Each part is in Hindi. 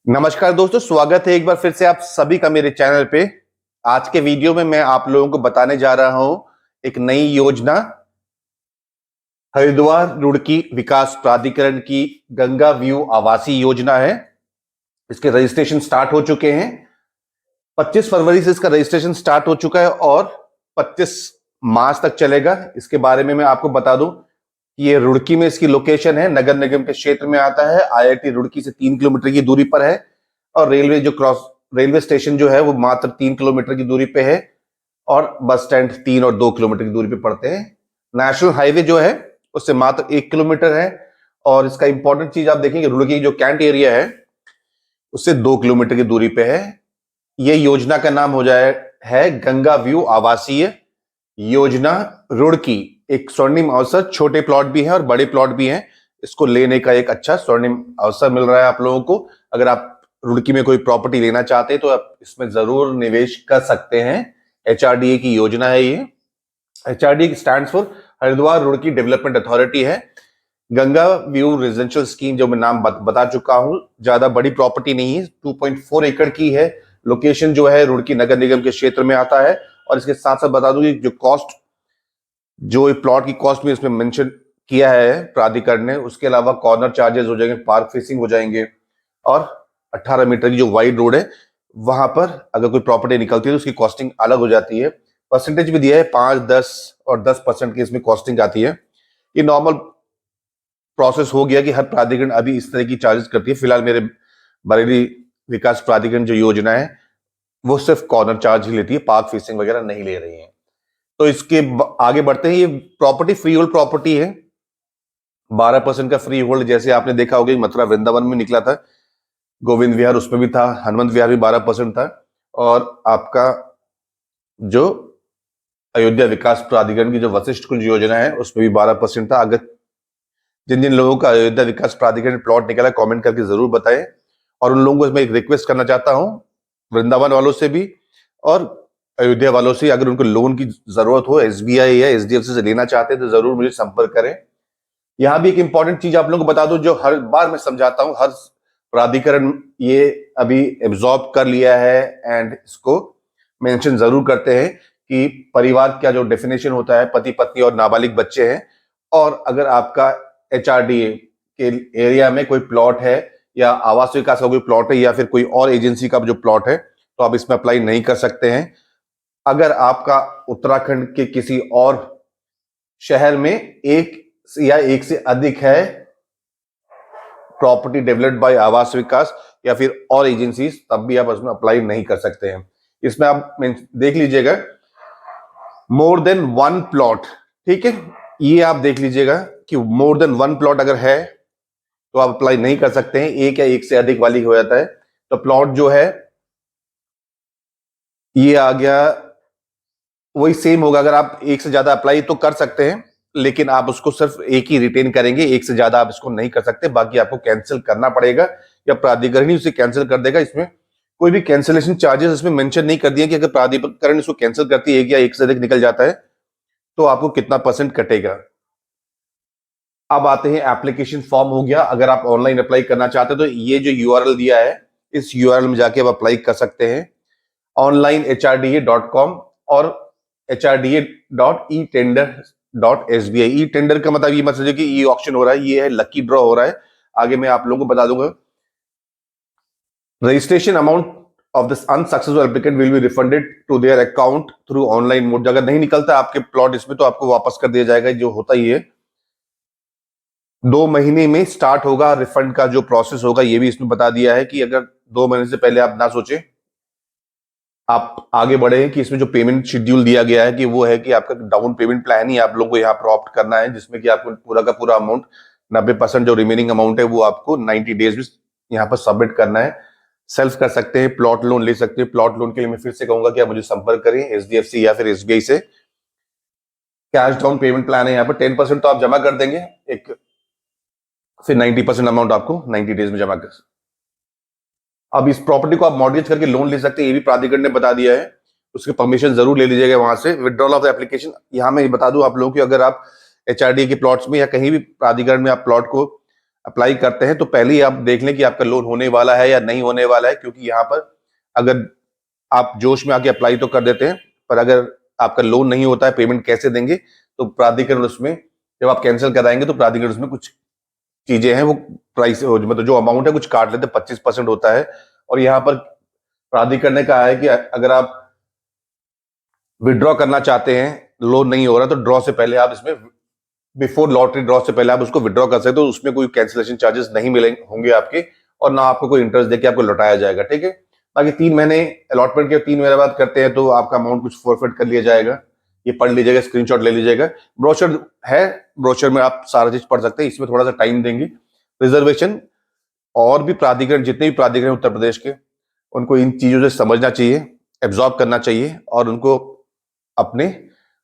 नमस्कार दोस्तों, स्वागत है एक बार फिर से आप सभी का मेरे चैनल पे। आज के वीडियो में मैं आप लोगों को बताने जा रहा हूं एक नई योजना, हरिद्वार रुड़की विकास प्राधिकरण की गंगा व्यू आवासीय योजना है। इसके रजिस्ट्रेशन स्टार्ट हो चुके हैं। 25 फरवरी से इसका रजिस्ट्रेशन स्टार्ट हो चुका है और 25 मार्च तक चलेगा। इसके बारे में मैं आपको बता दूं कि ये रुड़की में इसकी लोकेशन है, नगर निगम के क्षेत्र में आता है। आईआईटी रुड़की से 3 किलोमीटर की दूरी पर है और रेलवे स्टेशन जो है वो मात्र 3 किलोमीटर की दूरी पे है और बस स्टैंड 3 और 2 किलोमीटर की दूरी पे पड़ते हैं। नेशनल हाईवे जो है उससे मात्र 1 किलोमीटर है और इसका इंपॉर्टेंट चीज आप देखेंगे, रुड़की जो कैंट एरिया है उससे 2 किलोमीटर की दूरी पे है। ये योजना का नाम हो जाए है गंगा व्यू आवासीय योजना रुड़की। एक स्वर्णिम अवसर, छोटे प्लॉट भी हैं और बड़े प्लॉट भी हैं। इसको लेने का एक अच्छा स्वर्णिम अवसर मिल रहा है आप लोगों को। अगर आप रुड़की में कोई प्रॉपर्टी लेना चाहते हैं तो आप इसमें जरूर निवेश कर सकते हैं। एचआरडीए की योजना है ये। HRDA stands for Haridwar Roorkee development authority है। गंगा व्यू रेजिडेंशियल स्कीम जो मैं नाम बता चुका हूं, ज्यादा बड़ी प्रॉपर्टी नहीं है, 2.4 एकड़ की है। लोकेशन जो है रुड़की नगर निगम के क्षेत्र में आता है। और इसके साथ साथ बता दूं कि जो प्लॉट की कॉस्ट में इसमें मेंशन किया है प्राधिकरण ने, उसके अलावा कॉर्नर चार्जेस हो जाएंगे, पार्क फेसिंग हो जाएंगे और 18 मीटर की जो वाइड रोड है वहां पर अगर कोई प्रॉपर्टी निकलती है तो उसकी कॉस्टिंग अलग हो जाती है। परसेंटेज भी दिया है, 5, 10 और 10% की इसमें कॉस्टिंग आती है। ये नॉर्मल प्रोसेस हो गया कि हर प्राधिकरण अभी इस तरह की चार्जेस करती है। फिलहाल मेरे बरेली विकास प्राधिकरण जो योजना है वो सिर्फ कॉर्नर चार्ज ही लेती है, पार्क फेसिंग वगैरह नहीं ले रही है। तो इसके आगे बढ़ते हैं। ये प्रॉपर्टी फ्री होल्ड प्रॉपर्टी है, 12% का फ्री होल्ड। जैसे आपने देखा होगा मथुरा वृंदावन में निकला था, गोविंद विहार उसमें भी था, हनुमंत विहार भी 12% था और आपका जो अयोध्या विकास प्राधिकरण की जो वशिष्ठ कुंज योजना है उसमें भी 12% था। अगर जिन जिन लोगों का अयोध्या विकास प्राधिकरण प्लॉट निकला कमेंट करके जरूर बताएं। और उन लोगों को मैं एक रिक्वेस्ट करना चाहता हूं, वृंदावन वालों से भी और अयोध्या वालों से, अगर उनको लोन की जरूरत हो, एसबीआई या एचडीएफसी से लेना चाहते हैं तो जरूर मुझे संपर्क करें। यहां भी एक इंपॉर्टेंट चीज आप लोगों को बता दूं जो हर बार मैं समझाता हूं, हर प्राधिकरण ये अभी एब्जॉर्ब कर लिया है एंड इसको मेंशन जरूर करते हैं कि परिवार का जो डेफिनेशन होता है, पति पत्नी और नाबालिग बच्चे हैं। और अगर आपका एचआरडीए के एरिया में कोई प्लॉट है या आवास विकास का कोई प्लॉट है या फिर कोई और एजेंसी का जो प्लॉट है तो आप इसमें अप्लाई नहीं कर सकते हैं। अगर आपका उत्तराखंड के किसी और शहर में एक या एक से अधिक है प्रॉपर्टी डेवलप्ड बाय आवास विकास या फिर और एजेंसीज, तब भी आप इसमें अप्लाई नहीं कर सकते हैं। इसमें आप देख लीजिएगा मोर देन 1 प्लॉट, ठीक है, ये आप देख लीजिएगा कि मोर देन 1 प्लॉट अगर है तो आप अप्लाई नहीं कर सकते हैं। एक या एक से अधिक वाली हो जाता है। तो प्लॉट जो है ये आ गया, वही सेम होगा। अगर आप एक से ज्यादा अप्लाई तो कर सकते हैं लेकिन आप उसको सिर्फ एक ही रिटेन करेंगे, एक से ज्यादा आप इसको नहीं कर सकते। बाकी आपको कैंसिल करना पड़ेगा या प्राधिकरण ही उसे कैंसिल कर देगा। इसमें कोई भी कैंसिलेशन चार्जेस इसमें मेंशन नहीं कर दिए कि अगर प्राधिकरण इसको कैंसिल करती है, एक या एक से अधिक निकल जाता है तो आपको कितना % कटेगा। अब आते हैं एप्लीकेशन फॉर्म हो गया। अगर आप ऑनलाइन अप्लाई करना चाहते हैं तो ये जो यूआरएल दिया है इस यूआरएल में जाके आप अप्लाई कर सकते हैं, onlinehrdA.com और hrdA.etender.sbi। ई टेंडर का मतलब ये मत समझिए कि ई ऑक्शन हो रहा है, ये है लकी ड्रॉ हो रहा है। आगे मैं आप लोगों को बता दूंगा। Registration amount of this unsuccessful applicant will be refunded to their account through online mode. अगर नहीं निकलता आपके प्लॉट इसमें तो आपको वापस कर दिया जाएगा, जो होता ही है। 2 महीने में स्टार्ट होगा रिफंड का जो प्रोसेस होगा, ये भी इसमें बता दिया है कि अगर 2 महीने से पहले आप ना सोचें, आप आगे बढ़े हैं कि इसमें जो पेमेंट शेड्यूल दिया गया है कि वो है कि आपका डाउन पेमेंट प्लान ही आप लोगों को यहाँ पर ऑप्ट करना है, जिसमें कि आपको पूरा का पूरा अमाउंट 90% जो रिमेनिंग अमाउंट है वो आपको 90 डेज में यहाँ पर सबमिट करना है। सेल्फ कर सकते हैं, प्लॉट लोन ले सकते हैं। प्लॉट लोन के लिए मैं फिर से कहूंगा कि आप मुझे संपर्क करें एचडीएफसी या फिर एसबीआई से। कैश डाउन पेमेंट प्लान है यहाँ पर, 10% तो आप जमा कर देंगे, एक फिर 90% अमाउंट आपको 90 डेज में जमा कर। अब इस प्रॉपर्टी को आप मॉर्गेज करके लोन ले सकते हैं, ये भी प्राधिकरण ने बता दिया है। उसकी परमिशन जरूर ले लीजिएगा वहां से। विड्रॉल ऑफ द एप्लीकेशन, यहां मैं बता दूं आप लोगों की, अगर आप एचआरडी के प्लॉट्स में या कहीं भी प्राधिकरण में आप प्लॉट को अप्लाई करते हैं तो पहले ही आप देख लें कि आपका लोन होने वाला है या नहीं होने वाला है, क्योंकि यहाँ पर अगर आप जोश में आके अप्लाई तो कर देते हैं, पर अगर आपका लोन नहीं होता है, पेमेंट कैसे देंगे, तो प्राधिकरण उसमें जब आप कैंसिल कराएंगे तो प्राधिकरण उसमें कुछ चीजें हैं वो प्राइस मतलब जो अमाउंट है कुछ काट लेते हैं, 25% होता है। और यहाँ पर प्राधिकरण ने कहा है कि अगर आप विड्रॉ करना चाहते हैं, लोन नहीं हो रहा, तो ड्रॉ से पहले आप इसमें बिफोर लॉटरी ड्रॉ से पहले आप उसको विड्रॉ कर सकते हो, उसमें कोई कैंसिलेशन चार्जेस नहीं मिलेंगे होंगे आपके, और ना आपको कोई इंटरेस्ट देके आपको लौटाया जाएगा, ठीक है। बाकी 3 महीने अलॉटमेंट के 3 महीने बाद करते हैं तो आपका अमाउंट कुछ फॉरफिट कर लिया जाएगा, ये पढ़ लीजिएगा, स्क्रीनशॉट ले लीजिएगा। ब्रोशर है, ब्रोशर में आप सारा चीज पढ़ सकते हैं, इसमें थोड़ा सा टाइम देंगे। रिजर्वेशन और भी प्राधिकरण, जितने भी प्राधिकरण उत्तर प्रदेश के, उनको इन चीजों से समझना चाहिए, एब्जॉर्ब करना चाहिए, और उनको अपने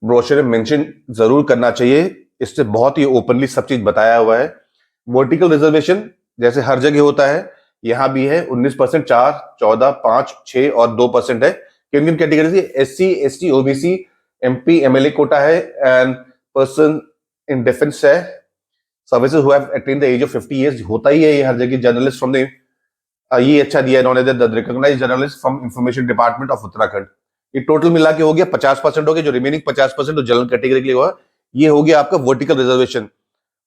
ब्रोशर में मेंशन जरूर करना चाहिए। इससे बहुत ही ओपनली सब चीज बताया हुआ है। वर्टिकल रिजर्वेशन जैसे हर जगह होता है, यहां भी है 19%, 4, 14, 5, 6 और 2% है। किन किन कैटेगरी से? SC, ST, OBC, MP, MLA कोटा है, एंड पर्सन इन डिफेंस है, services who have attend the age of 50 years, होता ही है ये हर जगह। जर्नलिस्ट फ्रॉम द ये अच्छा दिया इन्होंने, the recognised journalist from information department of Uttarakhand. ये टोटल मिला के हो गया 50% हो गया, जो रिमेनिंग 50% जो जनरल कैटेगरी के लिए हुआ, ये हो गया आपका वर्टिकल रिजर्वेशन।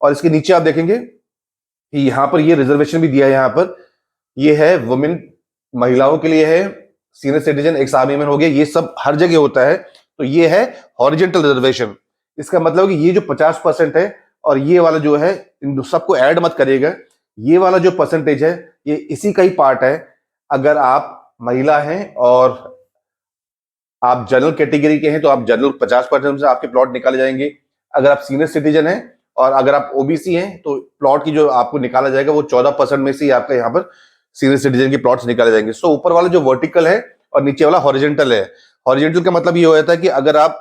और इसके नीचे आप देखेंगे कि यहाँ पर ये रिजर्वेशन भी दिया है, यहाँ पर ये है वुमेन, महिलाओं के लिए है, senior citizen, ex army man हो गया, ये सब हर जगह होता है। तो ये है हॉरिजेंटल रिजर्वेशन। इसका मतलब कि ये जो 50% है और ये वाला जो है, इन सबको ऐड मत करिएगा, ये वाला जो परसेंटेज है ये इसी का ही पार्ट है। अगर आप महिला हैं और आप जनरल कैटेगरी के हैं तो आप जनरल 50% से आपके प्लॉट निकाले जाएंगे। अगर आप सीनियर सिटीजन हैं और अगर आप ओबीसी हैं तो प्लॉट की जो आपको निकाला जाएगा वो 14% में से ही आपका यहाँ पर सीनियर सिटीजन के प्लॉट्स निकाले जाएंगे। सो ऊपर वाला जो वर्टिकल है और नीचे वाला हॉरिजेंटल है। हॉरिजेंटल का मतलब ये हो जाता है कि अगर आप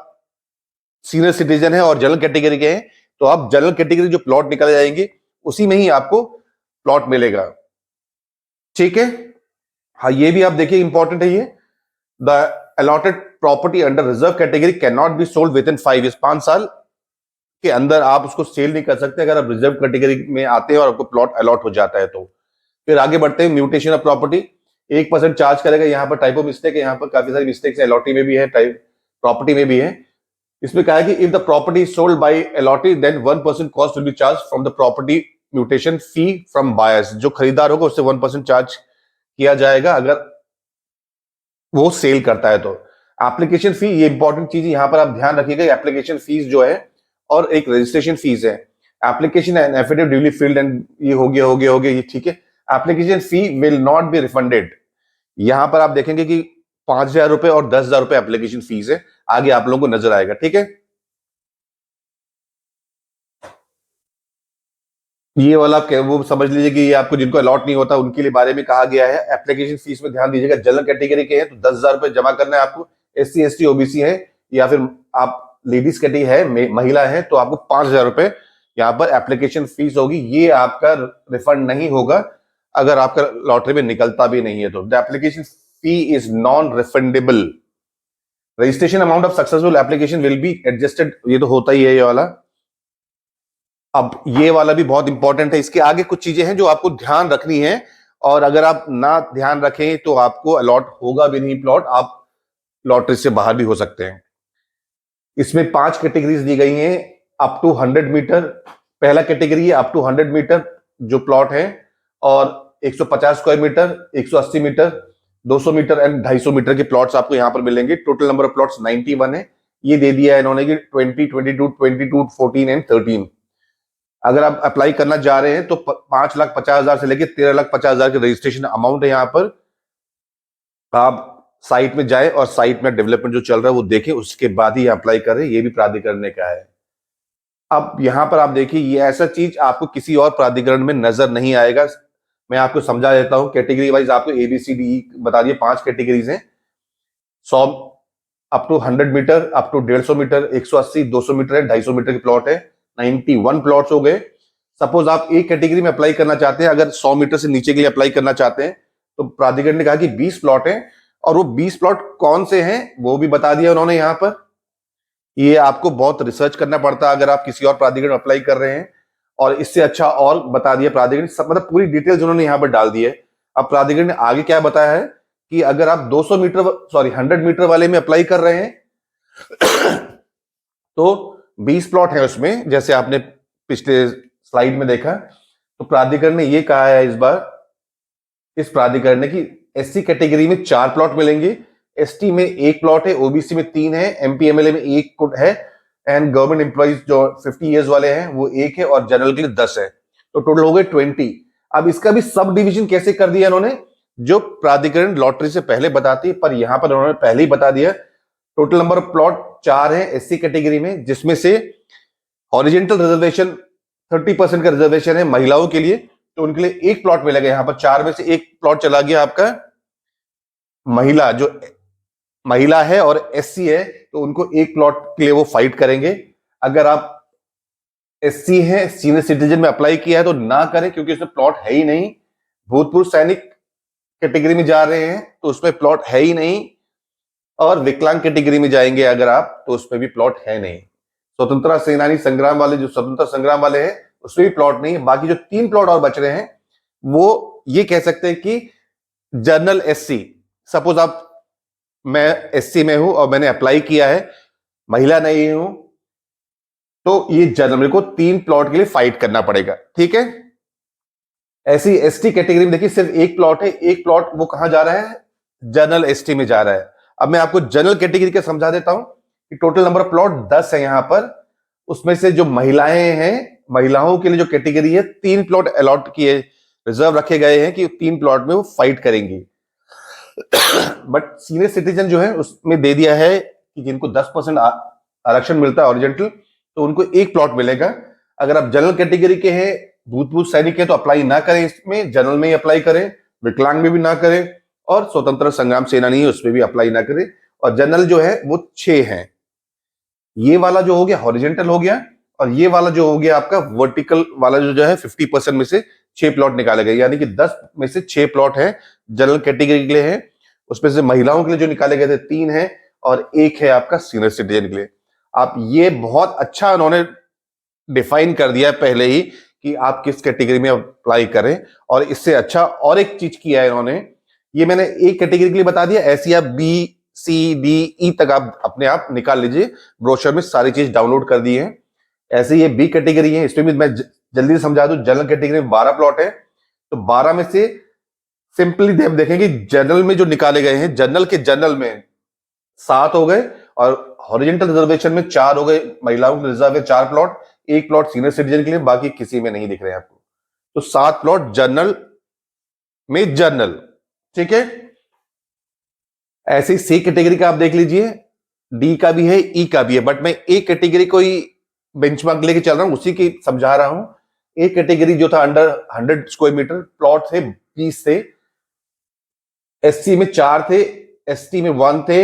सीनियर सिटीजन है और जनरल कैटेगरी के हैं तो आप जनरल कैटेगरी जो प्लॉट निकाले जाएंगे उसी में ही आपको प्लॉट मिलेगा, ठीक है। हाँ, ये भी आप देखिए, इंपॉर्टेंट है ये। The allotted property under reserve category can not be sold with in 5 years, 5 साल के अंदर आप उसको सेल नहीं कर सकते अगर आप रिजर्व कैटेगरी में आते हैं और आपको प्लॉट अलॉट हो जाता है तो। फिर आगे बढ़ते हैं, म्यूटेशन ऑफ प्रॉपर्टी 1% चार्ज करेगा। यहाँ पर टाइपो मिस्टेक है, यहाँ पर काफी सारी मिस्टेक्स है, अलॉटी में भी है, टाइप प्रॉपर्टी में भी है। इसमें कहा है कि if the property is sold by allottee then 1% cost will be charge from the property mutation fee from buyers. जो खरीदार होगा उससे 1% चार्ज किया जाएगा अगर वो सेल करता है तो। एप्लीकेशन फी, ये इंपॉर्टेंट चीज यहां पर आप ध्यान रखिएगा, एप्लीकेशन फीस जो है और एक रजिस्ट्रेशन फीस है। Application and affidavit duly filled and ये हो गया ये, ठीक है। Application fee will not be refunded. यहां पर आप देखेंगे कि 5,000 रुपए और 10,000 रुपए एप्लीकेशन फीस है, आगे आप लोगों को नजर आएगा, ठीक है। ये वाला वो समझ लीजिए कि ये आपको जिनको अलॉट नहीं होता उनके लिए बारे में कहा गया है। एप्लीकेशन फीस में ध्यान दीजिएगा, जनरल कैटेगरी के हैं तो 10,000 रुपए जमा करना है आपको, SC ST OBC है या फिर आप लेडीज कैटेगरी है, महिला है, तो आपको 5,000 रुपए यहाँ पर एप्लीकेशन फीस होगी। ये आपका रिफंड नहीं होगा अगर आपका लॉटरी में निकलता भी नहीं है तो। The application fee is non refundable. Registration amount of successful application will be adjusted, ये तो होता ही है ये वाला। अब ये वाला भी बहुत इंपॉर्टेंट है, इसके आगे कुछ चीजें हैं जो आपको ध्यान रखनी है, और अगर आप ना ध्यान रखें तो आपको अलॉट होगा भी नहीं प्लॉट, आप लॉटरी से बाहर भी हो सकते हैं। इसमें 5 कैटेगरीज दी गई हैं, अप टू 100 मीटर पहला कैटेगरी है, अप टू 100 मीटर जो प्लॉट है, और 150 square metre, 180 metre, 200 metre and 250 metre के प्लॉट्स आपको यहां पर मिलेंगे। टोटल नंबर ऑफ प्लॉट्स 91 है। ये दे दिया है इन्होंने कि 20, 22, 22, 14 एंड 13। अगर आप अप्लाई करना चाह रहे हैं तो 5,50,000 से लेकर 13,50,000 के रजिस्ट्रेशन अमाउंट है यहाँ पर। आप साइट में जाए और साइट में डेवलपमेंट जो चल रहा है वो देखें, उसके बाद ही अप्लाई करें, ये भी प्राधिकरण ने कहा है। अब यहां पर आप देखिए, ये ऐसा चीज आपको किसी और प्राधिकरण में नजर नहीं आएगा। मैं आपको समझा देता हूं, कैटेगरी वाइज आपको ABCDE बता दिए, 5 कैटेगरीज हैं। 100 up to 100 metre, up to 150 metre, 180, 200 metre है, 250 मीटर के प्लॉट है। 91 प्लॉट्स हो गए। सपोज आप एक कैटेगरी में अप्लाई करना चाहते हैं, अगर 100 मीटर से नीचे के लिए अप्लाई करना चाहते हैं तो प्राधिकरण ने कहा कि 20 प्लॉट हैं, और वो 20 प्लॉट कौन से हैं वो भी बता दिया उन्होंने यहां पर। ये आपको बहुत रिसर्च करना पड़ता है अगर आप किसी और प्राधिकरण अप्लाई कर रहे हैं, और इससे अच्छा और बता दिया प्राधिकरण, सब मतलब पूरी डिटेल्स उन्होंने यहाँ पर डाल दी है। अब प्राधिकरण ने आगे क्या बताया है कि अगर आप 200 मीटर 100 मीटर वाले में अप्लाई कर रहे हैं तो 20 प्लॉट है उसमें, जैसे आपने पिछले स्लाइड में देखा। तो प्राधिकरण ने ये कहा है इस बार, इस प्राधिकरण ने, कि एससी कैटेगरी में 4 प्लॉट मिलेंगे, एसटी में 1 प्लॉट है, ओबीसी में 3 है, एमपीएमएलए में 1 है, एंड गवर्नमेंट एम्प्लॉइज जो 50 ईयर्स वाले हैं वो 1 है, और जनरल के लिए 10 है। तो टोटल हो गए 20। अब इसका भी सब डिविजन कैसे कर दिया इन्होंने, जो प्राधिकरण लॉटरी से पहले बताती है, पर यहां पर उन्होंने पहले ही बता दिया। टोटल नंबर ऑफ प्लॉट 4 है एससी कैटेगरी में, जिसमें से हॉरिजेंटल रिजर्वेशन 30% का रिजर्वेशन है महिलाओं के लिए, तो उनके लिए 1 प्लॉट मिलेगा। यहां पर 4 में से 1 प्लॉट चला गया आपका महिला, जो महिला है और एससी है, तो उनको 1 प्लॉट के लिए वो फाइट करेंगे। अगर आप एससी है, सीनियर सिटीजन में अप्लाई किया है तो ना करें, क्योंकि उसमें प्लॉट है ही नहीं। भूतपूर्व सैनिक कैटेगरी में जा रहे हैं तो उसमें प्लॉट है ही नहीं, और विकलांग कैटेगरी में जाएंगे अगर आप, तो उसमें भी प्लॉट है नहीं। स्वतंत्रता सेनानी संग्राम वाले, जो स्वतंत्रता संग्राम वाले हैं, उसमें भी प्लॉट नहीं है। बाकी जो 3 प्लॉट और बच रहे हैं, वो ये कह सकते हैं कि जनरल एससी, सपोज आप, मैं एससी में हूं और मैंने अप्लाई किया है, महिला नहीं हूं, तो ये जनरल को 3 प्लॉट के लिए फाइट करना पड़ेगा, ठीक है। ऐसी एसटी कैटेगरी में देखिए सिर्फ 1 प्लॉट है, 1 प्लॉट वो कहां जा रहा है, जनरल एसटी में जा रहा है। अब मैं आपको जनरल कैटेगरी का समझा देता हूं कि टोटल नंबर ऑफ प्लॉट 10 है यहां पर। उसमें से जो महिलाएं हैं, महिलाओं के लिए जो कैटेगरी है, 3 प्लॉट अलॉट किए, रिजर्व रखे गए हैं कि 3 प्लॉट में वो फाइट करेंगी। बट सीनियर सिटीजन जो है उसमें दे दिया है कि जिनको 10% आरक्षण मिलता है ओरिजेंटल, तो उनको 1 प्लॉट मिलेगा। अगर आप जनरल कैटेगरी के हैं, भूतपूर्व सैनिक है, तो अप्लाई ना करें, इसमें जनरल में ही अप्लाई करें, विकलांग में भी ना करें, और स्वतंत्र संग्राम सेनानी है उसमें भी अप्लाई ना करें। और जनरल जो है वो 6 है। ये वाला जो हो गया हॉरिजेंटल हो गया, और ये वाला जो हो गया आपका वर्टिकल वाला जो है 50% में से 6 प्लॉट निकाले गए, यानी कि 10 में से 6 प्लॉट है जनरल कैटेगरी के लिए है। उसमें से महिलाओं के लिए जो निकाले गए थे 3 है, और 1 है आपका सीनियर सिटीजन के लिए। आप ये बहुत अच्छा उन्होंने डिफाइन कर दिया है पहले ही कि आप किस कैटेगरी में अप्लाई करें। और इससे अच्छा और एक चीज किया है इन्होंने, ये मैंने एक कैटेगरी के लिए बता दिया, ऐसी आप बी सी डी ई तक आप अपने आप निकाल लीजिए, ब्रोशर में सारी चीज डाउनलोड कर दी है। ऐसे ये बी कैटेगरी है, इसमें भी मैं जल्दी से समझा दूं। जनरल कैटेगरी में 12 प्लॉट है, तो 12 में से सिंपली हम देखेंगे जनरल में जो निकाले गए हैं, जनरल के जनरल में 7 हो गए, और हॉरिजेंटल रिजर्वेशन में 4 हो गए। महिलाओं के रिजर्व है 4 प्लॉट, 1 प्लॉट सीनियर सिटीजन के लिए, बाकी किसी में नहीं दिख रहे हैं आपको। तो 7 प्लॉट जनरल में, जनरल, ठीक है। ऐसे ही सी कैटेगरी का आप देख लीजिए, डी का भी है, ई का भी है, बट मैं एक कैटेगरी को ही बेंचमार्क लेके चल रहा हूं, उसी की समझा रहा हूं। एक कैटेगरी जो था अंडर 100 स्क्वायर मीटर, प्लॉट थे 20 थे, एससी में 4 थे, एसटी में 1 थे।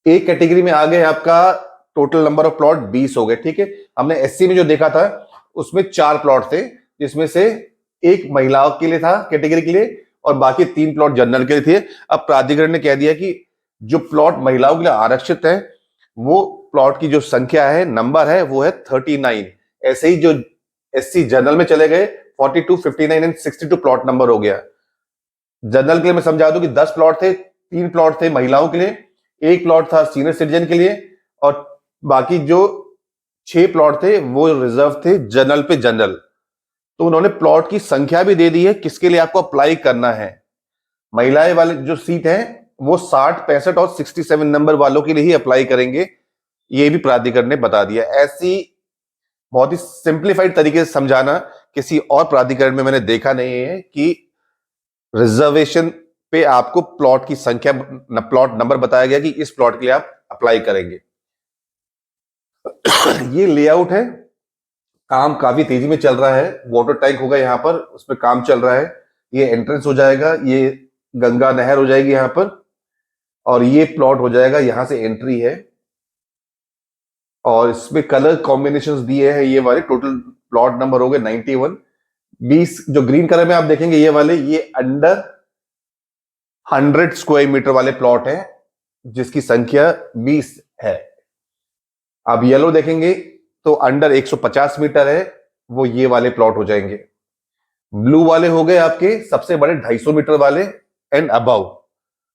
एक कैटेगरी में आ गए आपका, टोटल नंबर ऑफ प्लॉट 20 हो गए, ठीक है। हमने एससी में जो देखा था उसमें 4 प्लॉट थे, जिसमें से 1 महिलाओं के लिए था कैटेगरी के लिए, और बाकी 3 प्लॉट जनरल के लिए थे। अब प्राधिकरण ने कह दिया कि जो प्लॉट महिलाओं के लिए आरक्षित है, वो प्लॉट की जो संख्या है, नंबर है, वो है 39। ऐसे ही जो एससी जनरल में चले गए, 42, 59 एंड 62 प्लॉट नंबर हो गया। जनरल के लिए मैं समझा दूं कि 10 प्लॉट थे, 3 प्लॉट थे महिलाओं के लिए, 1 प्लॉट था सीनियर सिटीजन के लिए, और बाकी जो 6 प्लॉट थे वो रिजर्व थे जनरल पे जनरल। तो उन्होंने प्लॉट की संख्या भी दे दी है किसके लिए आपको अप्लाई करना है। महिलाएं वाले जो सीट है वो 60, 65 और 67 नंबर वालों के लिए ही अप्लाई करेंगे, ये भी प्राधिकरण ने बता दिया। ऐसी बहुत ही सिंप्लीफाइड तरीके से समझाना किसी और प्राधिकरण में मैंने देखा नहीं है कि रिजर्वेशन पे आपको प्लॉट की संख्या, प्लॉट नंबर बताया गया कि इस प्लॉट के लिए आप अप्लाई करेंगे। ये लेआउट है, काम काफी तेजी में चल रहा है। वाटर टैंक होगा यहाँ पर, उसमें काम चल रहा है। ये एंट्रेंस हो जाएगा, ये गंगा नहर हो जाएगी यहाँ पर, और ये प्लॉट हो जाएगा, यहां से एंट्री है। और इसमें कलर कॉम्बिनेशंस दिए हैं ये वाले। टोटल प्लॉट नंबर हो गए 91। 20 जो ग्रीन कलर में आप देखेंगे ये वाले, ये अंडर 100 स्क्वायर मीटर वाले प्लॉट हैं, जिसकी संख्या 20 है। आप येलो देखेंगे तो अंडर 150 मीटर है वो ये वाले प्लॉट हो जाएंगे। ब्लू वाले हो गए आपके सबसे बड़े 250 मीटर वाले and above,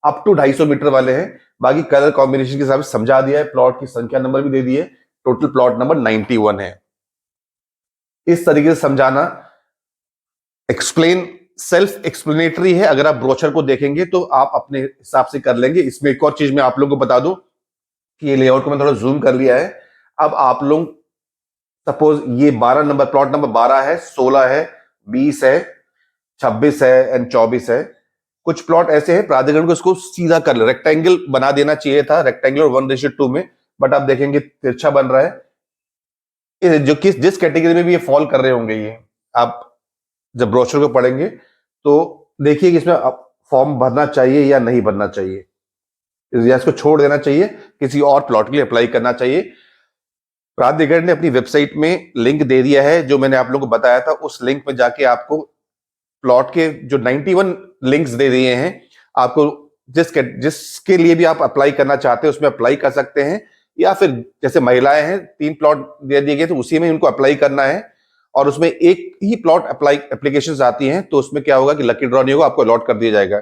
up to 250 metre वाले हैं। बाकी कलर कॉम्बिनेशन के हिसाब से समझा दिया है, प्लॉट की संख्या नंबर भी दे दिए, टोटल प्लॉट नंबर 91 है। इस तरीके से समझाना एक्सप्लेन सेल्फ एक्सप्लेनेटरी है। अगर आप ब्रोचर को देखेंगे तो आप अपने हिसाब से कर लेंगे। इसमें एक और चीज मैं आप लोगों को बता दूं कि ये लेआउट को मैं थोड़ा जूम कर लिया है। अब आप लोग सपोज ये 12 नंबर प्लॉट नंबर 12 है, 16 है, 20 है, 26 है एंड 24 है। कुछ प्लॉट ऐसे हैं प्राधिकरण को इसको सीधा कर ले, रेक्टेंगल बना देना चाहिए था, रेक्टेंगल 1:2 में, बट आप देखेंगे तिरछा बन रहा है। जो जिस कैटेगरी में भी ये फॉल कर रहे होंगे, ये आप जब ब्रोशर को पढ़ेंगे तो देखिए कि इसमें फॉर्म भरना चाहिए या नहीं भरना चाहिए, या इसको छोड़ देना चाहिए, किसी और प्लॉट के लिए अप्लाई करना चाहिए। प्राधिकरण ने अपनी वेबसाइट में लिंक दे दिया है, जो मैंने आप लोगों को बताया था। उस लिंक में जाके आपको प्लॉट के जो 91 लिंक्स दे दिए हैं, आपको जिसके लिए भी आप अप्लाई करना चाहते हैं उसमें अप्लाई कर सकते हैं, या फिर जैसे महिलाएं हैं 3 प्लॉट दे दिए गए तो उसी में उनको अप्लाई करना है, और उसमें एक ही प्लॉट एप्लीकेशंस आती हैं, तो उसमें क्या होगा कि लकी ड्रॉ नहीं होगा, आपको अलॉट कर दिया जाएगा।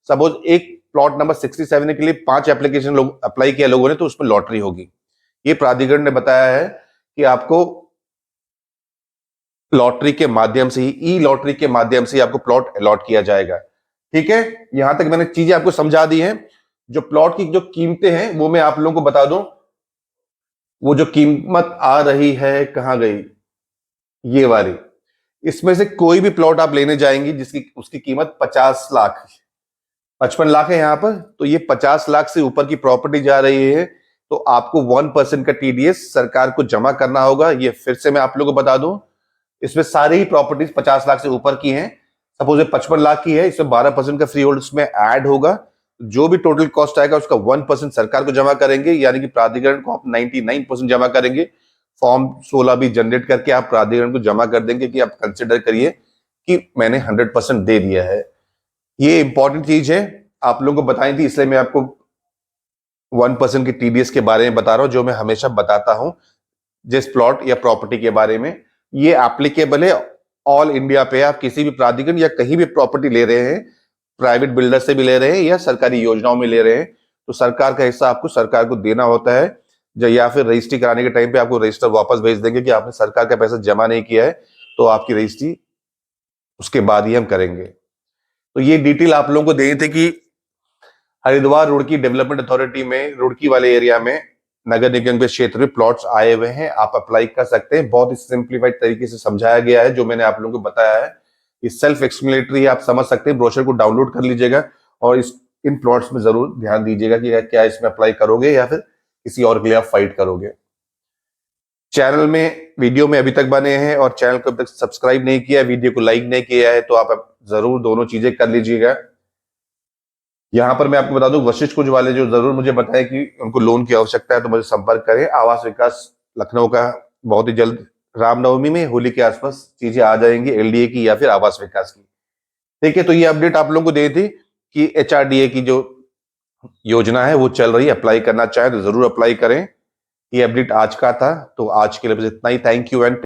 सपोज एक प्लॉट नंबर 67 के लिए 5 एप्लीकेशन लोग अप्लाई किया लोगों ने, तो उसमें लॉटरी होगी। ये प्राधिकरण ने बताया है कि आपको लॉटरी के माध्यम से ही, ई लॉटरी के माध्यम से आपको प्लॉट अलॉट किया जाएगा। ठीक है, यहां तक मैंने चीजें आपको समझा दी हैं। जो प्लॉट की जो कीमतें हैं वो मैं आप लोगों को बता दूं। वो जो कीमत आ रही है, कहां गई, ये वाली, इसमें से कोई भी प्लॉट आप लेने जाएंगी जिसकी उसकी कीमत 50 लाख, 55 लाख है यहां पर, तो ये 50 लाख से ऊपर की प्रॉपर्टी जा रही है, तो आपको 1% का टीडीएस सरकार को जमा करना होगा। ये फिर से मैं आप लोगों को बता दूं, इसमें सारी ही प्रॉपर्टीज 50 लाख से ऊपर की हैं। सपोज 55 लाख की है, इसमें 12% का फ्री होल्ड इसमें ऐड होगा। जो भी टोटल कॉस्ट आएगा उसका 1% सरकार को जमा करेंगे, यानी कि प्राधिकरण को आप 99% जमा करेंगे। फॉर्म 16 भी जनरेट करके आप प्राधिकरण को जमा कर देंगे कि आप कंसिडर करिए कि मैंने 100% दे दिया है। ये इंपॉर्टेंट चीज है, आप लोगों को बताई थी, इसलिए मैं आपको 1% की टीडीएस के बारे में बता रहा हूं, जो मैं हमेशा बताता हूं जिस प्लॉट या प्रॉपर्टी के बारे में। ये एप्लीकेबल है ऑल इंडिया पे। आप किसी भी प्राधिकरण या कहीं भी प्रॉपर्टी ले रहे हैं, प्राइवेट बिल्डर से भी ले रहे हैं या सरकारी योजनाओं में ले रहे हैं, तो सरकार का हिस्सा आपको सरकार को देना होता है। या फिर रजिस्ट्री कराने के टाइम पे आपको रजिस्टर वापस भेज देंगे कि आपने सरकार का पैसा जमा नहीं किया है, तो आपकी रजिस्ट्री उसके बाद ही हम करेंगे। तो ये डिटेल आप लोगों को देनी थी कि हरिद्वार रुड़की डेवलपमेंट अथॉरिटी में, रुड़की वाले एरिया में, नगर निगम के क्षेत्र में प्लॉट्स आए हुए हैं, आप अप्लाई कर सकते हैं। बहुत ही सिंप्लीफाइड तरीके से समझाया गया है, जो मैंने आप लोगों को बताया है। इस सेल्फ एक्सप्लेनेटरी आप समझ सकते हैं। ब्रोशर को डाउनलोड कर लीजिएगा और इन प्लॉट्स में जरूर ध्यान दीजिएगा कि क्या इसमें अप्लाई करोगे या फिर किसी और के लिए आप फाइट करोगे। चैनल में वीडियो में अभी तक बने हैं और चैनल को अभी तक सब्सक्राइब नहीं किया, वीडियो को लाइक नहीं किया है, तो आप जरूर दोनों चीजें कर लीजिएगा। यहां पर मैं आपको बता दूं, वशिष्ठ कुछ वाले जो जरूर मुझे बताएं कि उनको लोन की आवश्यकता है तो मुझे संपर्क करें। आवास विकास लखनऊ का बहुत ही जल्द, रामनवमी में, होली के आसपास चीजें आ जाएंगी, एलडीए की या फिर आवास विकास की। ठीक है, तो ये अपडेट आप लोगों को दे थी कि एचआरडीए की जो योजना है वो चल रही है, अप्लाई करना चाहे तो जरूर अप्लाई करें। ये अपडेट आज का था, तो आज के लिए बस इतना ही। Thank you and